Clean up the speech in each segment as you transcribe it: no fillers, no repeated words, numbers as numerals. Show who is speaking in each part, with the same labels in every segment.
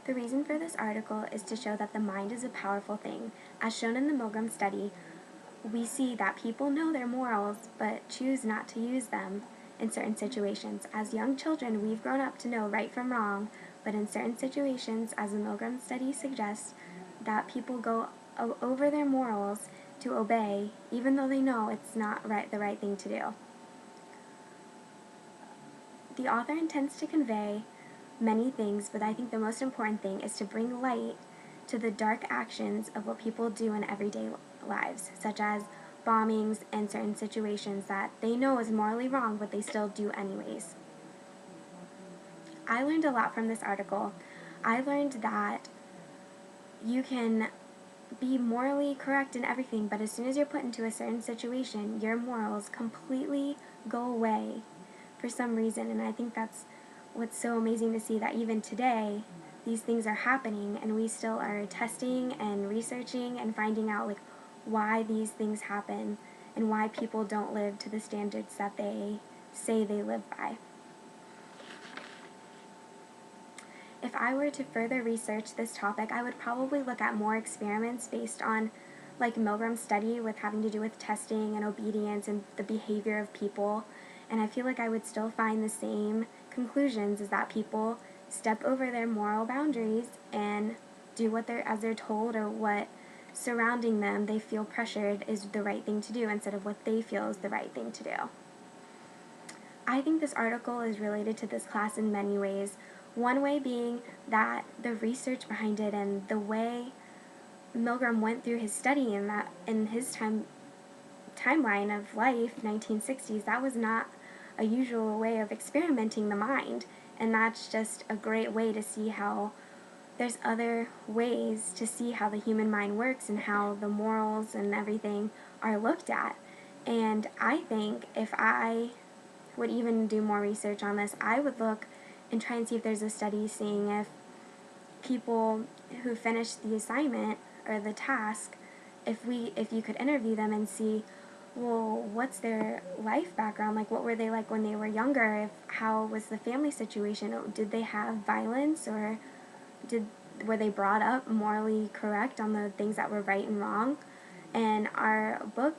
Speaker 1: The reason for this article is to show that the mind is a powerful thing. As shown in the Milgram study, we see that people know their morals but choose not to use them in certain situations. As young children, we've grown up to know right from wrong, but in certain situations, as the Milgram study suggests, that people go over their morals to obey, even though they know it's not the right thing to do. The author intends to convey many things, but I think the most important thing is to bring light to the dark actions of what people do in everyday lives, such as bombings and certain situations that they know is morally wrong, but they still do anyways. I learned a lot from this article. I learned that you can be morally correct in everything, but as soon as you're put into a certain situation, your morals completely go away for some reason, and I think that's what's so amazing to see, that even today these things are happening and we still are testing and researching and finding out why these things happen and why people don't live to the standards that they say they live by. If I were to further research this topic, I would probably look at more experiments based on Milgram's study with having to do with testing and obedience and the behavior of people, and I feel like I would still find the same conclusions, is that people step over their moral boundaries and do what they're told, or what surrounding them they feel pressured is the right thing to do instead of what they feel is the right thing to do. I think this article is related to this class in many ways. One way being that the research behind it and the way Milgram went through his study in his timeline of life, 1960s, that was not a usual way of experimenting the mind, and that's just a great way to see how there's other ways to see how the human mind works and how the morals and everything are looked at. And I think if I would even do more research on this, I would look and try and see if there's a study seeing if people who finish the assignment or the task, if you could interview them and see, well, what's their life background, what were they like when they were younger, how was the family situation, did they have violence, or were they brought up morally correct on the things that were right and wrong. And our book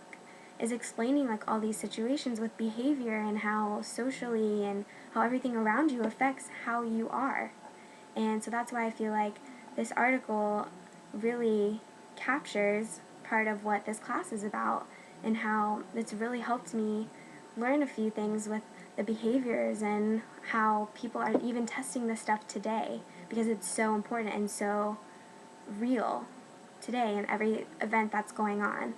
Speaker 1: is explaining all these situations with behavior and how socially and how everything around you affects how you are. And so that's why I feel like this article really captures part of what this class is about, and how it's really helped me learn a few things with the behaviors and how people are even testing this stuff today, because it's so important and so real today in every event that's going on.